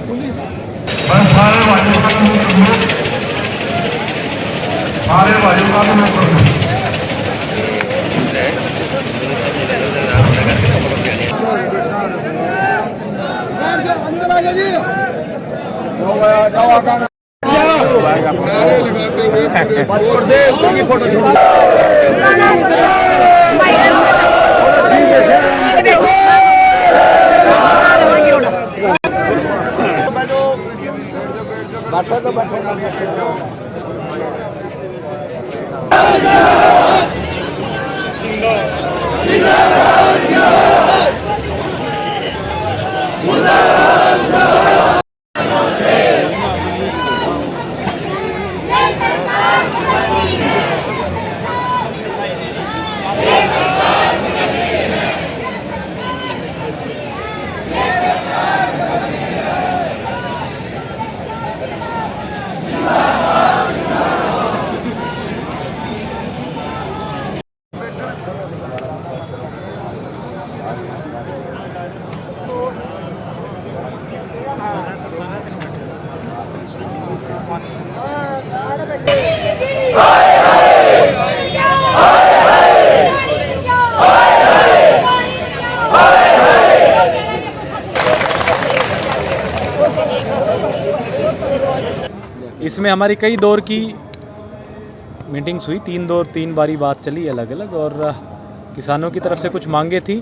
Police अंदर आ जाइए। बैठो तो बैठो। इसमें हमारी कई दौर की मीटिंग्स हुई, तीन बारी बात चली अलग अलग, और किसानों की तरफ से कुछ मांगे थी,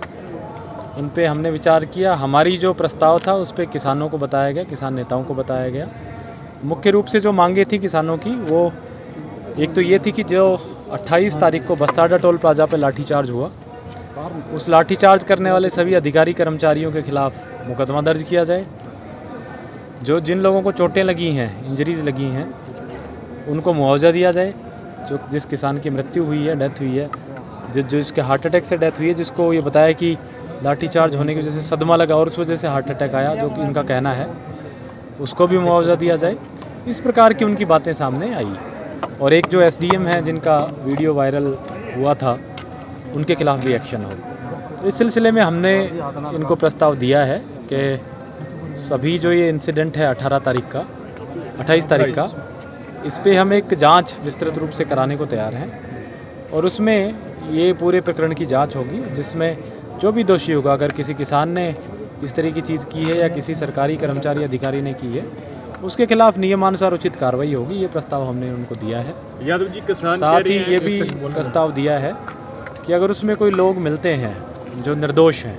उन पे हमने विचार किया। हमारी जो प्रस्ताव था उस पे किसानों को बताया गया, किसान नेताओं को बताया गया। मुख्य रूप से जो मांगे थी किसानों की, वो एक तो ये थी कि जो 28 तारीख को बस्ताडा टोल प्लाजा पे लाठीचार्ज हुआ, उस लाठीचार्ज करने वाले सभी अधिकारी कर्मचारियों के खिलाफ मुकदमा दर्ज किया जाए। जो जिन लोगों को चोटें लगी हैं, इंजरीज़ लगी हैं, उनको मुआवजा दिया जाए। जो जिस किसान की मृत्यु हुई है, डेथ हुई है, जिसके हार्ट अटैक से डेथ हुई है, जिसको ये बताया कि लाठीचार्ज होने की वजह से सदमा लगा और उस वजह से हार्ट अटैक आया, जो कि इनका कहना है, उसको भी मुआवजा दिया जाए। इस प्रकार की उनकी बातें सामने आई। और एक जो एसडीएम है जिनका वीडियो वायरल हुआ था, उनके खिलाफ भी एक्शन हो। तो इस सिलसिले में हमने इनको प्रस्ताव दिया है कि सभी जो ये इंसिडेंट है 28 तारीख का, इस पे हम एक जांच विस्तृत रूप से कराने को तैयार हैं, और उसमें ये पूरे प्रकरण की जांच होगी, जिसमें जो भी दोषी होगा, अगर किसी किसान ने इस तरह की चीज़ की है या किसी सरकारी कर्मचारी अधिकारी ने की है, उसके खिलाफ नियमानुसार उचित कार्रवाई होगी। ये प्रस्ताव हमने उनको दिया है। यादव जी, किसान साथ ही ये भी प्रस्ताव दिया है कि अगर उसमें कोई लोग मिलते हैं जो निर्दोष हैं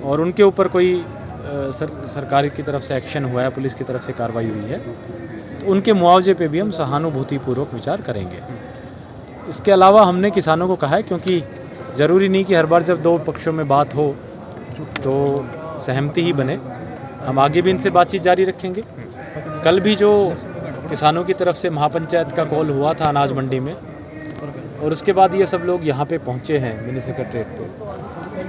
और उनके ऊपर कोई सरकार की तरफ से एक्शन हुआ है, पुलिस की तरफ से कार्रवाई हुई है, तो उनके मुआवजे पे भी हम सहानुभूतिपूर्वक विचार करेंगे। इसके अलावा हमने किसानों को कहा है, क्योंकि ज़रूरी नहीं कि हर बार जब दो पक्षों में बात हो तो सहमति ही बने, हम आगे भी इनसे बातचीत जारी रखेंगे। कल भी जो किसानों की तरफ से महापंचायत का कॉल हुआ था अनाज मंडी में, और उसके बाद ये सब लोग यहाँ पे पहुँचे हैं मिनी सेक्रेटरीट पे,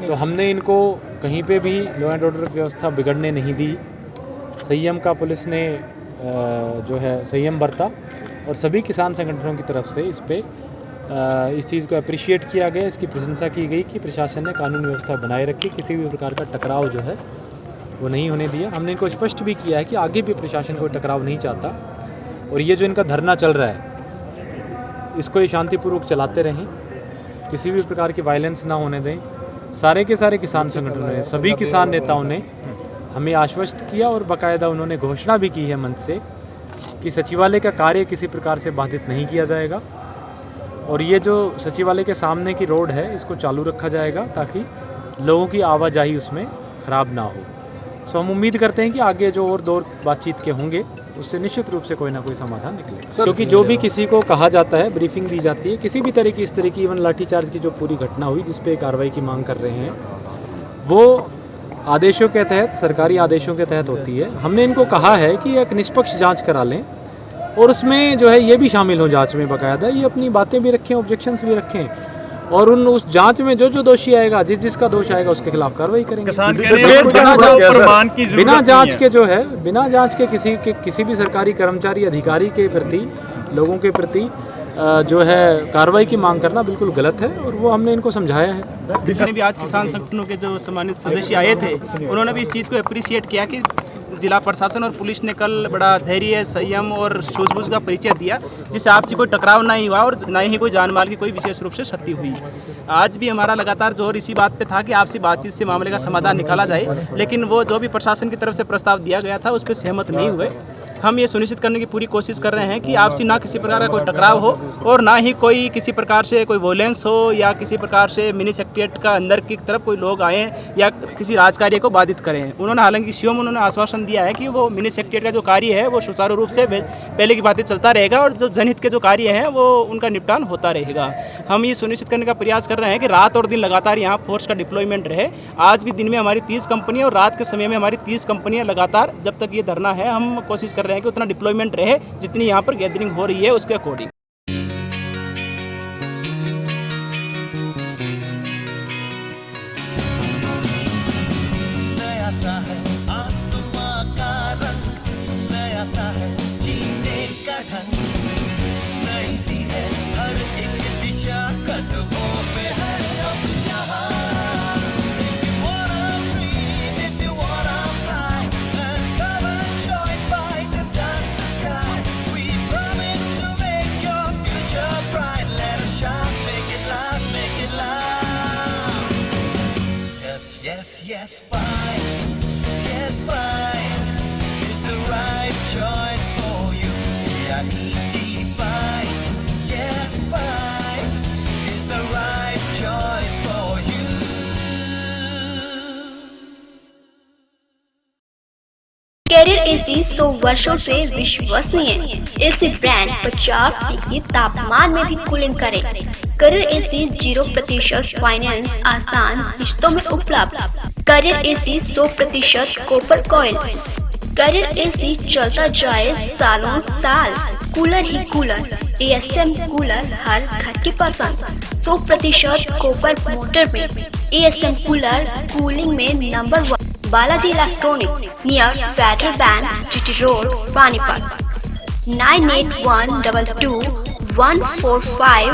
तो हमने इनको कहीं पे भी लॉ एंड ऑर्डर व्यवस्था बिगड़ने नहीं दी। संयम का पुलिस ने जो है संयम बरता, और सभी किसान संगठनों की तरफ से इस चीज़ को अप्रिशिएट किया गया, इसकी प्रशंसा की गई कि प्रशासन ने कानून व्यवस्था बनाए रखी, किसी भी प्रकार का टकराव जो है वो नहीं होने दिया। हमने इनको स्पष्ट भी किया है कि आगे भी प्रशासन कोई टकराव नहीं चाहता, और ये जो इनका धरना चल रहा है, इसको ये शांतिपूर्वक चलाते रहें, किसी भी प्रकार की वायलेंस ना होने दें। सारे के सारे किसान संगठनों ने, सभी किसान नेताओं ने हमें आश्वस्त किया, और बाकायदा उन्होंने घोषणा भी की है मंच से कि सचिवालय का कार्य किसी प्रकार से बाधित नहीं किया जाएगा, और ये जो सचिवालय के सामने की रोड है, इसको चालू रखा जाएगा ताकि लोगों की आवाजाही उसमें ख़राब ना हो। सो हम उम्मीद करते हैं कि आगे जो और दौर बातचीत के होंगे, उससे निश्चित रूप से कोई ना कोई समाधान निकले। क्योंकि जो भी किसी को कहा जाता है, ब्रीफिंग दी जाती है, किसी भी तरह की इस तरह की इवन लाठीचार्ज की जो पूरी घटना हुई जिस पे कार्रवाई की मांग कर रहे हैं, वो आदेशों के तहत, सरकारी आदेशों के तहत होती है। हमने इनको कहा है कि एक निष्पक्ष जांच करा लें, और उसमें जो है ये भी शामिल हो जांच में बाकायदा, ये अपनी बातें भी रखें, ऑब्जेक्शंस भी रखें, और उस जांच में जो दोषी आएगा, जिसका दोष आएगा, उसके खिलाफ कार्रवाई करेंगे। बिना जांच के जो है, बिना जांच के किसी भी सरकारी कर्मचारी अधिकारी के प्रति, लोगों के प्रति जो है कार्रवाई की मांग करना बिल्कुल गलत है और वो हमने इनको समझाया है। जितने भी आज किसान संगठनों के जो सम्मानित सदस्य आए थे, उन्होंने भी इस चीज़ को अप्रिशिएट किया कि जिला प्रशासन और पुलिस ने कल बड़ा धैर्य, संयम और सूझबूझ का परिचय दिया, जिससे आपसी कोई टकराव नहीं हुआ और न ही कोई जान माल की कोई विशेष रूप से क्षति हुई। आज भी हमारा लगातार जोर इसी बात पे था कि आपसी बातचीत से मामले का समाधान निकाला जाए, लेकिन वो जो भी प्रशासन की तरफ से प्रस्ताव दिया गया था उस पर सहमत नहीं हुए। हम ये सुनिश्चित करने की पूरी कोशिश कर रहे हैं कि आपसी ना किसी प्रकार का कोई टकराव हो और ना ही कोई किसी प्रकार से कोई वोलेंस हो या किसी प्रकार से मिनी सेक्रेटेरिएट का अंदर की तरफ कोई लोग आएँ या किसी राजकार्य को बाधित करें। उन्होंने हालांकि सीएम उन्होंने आश्वासन दिया है कि वो मिनी सेक्रेटेरिएट का जो कार्य है वो सुचारू रूप से पहले की बातें चलता रहेगा और जो जनहित के जो कार्य हैं वो उनका निपटान होता रहेगा। हम ये सुनिश्चित करने का प्रयास कर रहे हैं कि रात और दिन लगातार यहाँ फोर्स का डिप्लॉयमेंट रहे। आज भी दिन में हमारी 30 कंपनियाँ और रात के समय में हमारी 30 कंपनियाँ लगातार जब तक ये धरना है हम कोशिश कर रहे हैं कि उतना डिप्लॉयमेंट रहे जितनी यहाँ पर गैदरिंग हो रही है उसके अकॉर्डिंग। नया सा है आसमां का रंग, नया सा है जीने का ढंग, नई सी है हर एक दिशा, कदमों पे है अब जहां। If you wanna dream, if you wanna fly, and come and join by the dance the sky. We promise to make your future bright. Let us shine, make it loud, make it loud. Yes, yes, yes, fight. Yes, fight is the right choice for you. E-I-E-T, fight. Yes, fight is the right choice for you. Carrier AC 100 वर्षों से विश्वसनीय। AC brand 50 degree तापमान में भी cooling करे। Career AC 0% finance आसान किस्तों में उपलब्ध। Carrier AC 100% copper coil. Carrier AC चलता जाए सालों साल। कूलर ही कूलर, एएसएम कूलर हर घर की पसंद। 100% कॉपर मोटर में एएसएम कूलर कूलिंग में number 1। Balaji electronic near Federal Bank, GT Road, Panipat. 98122145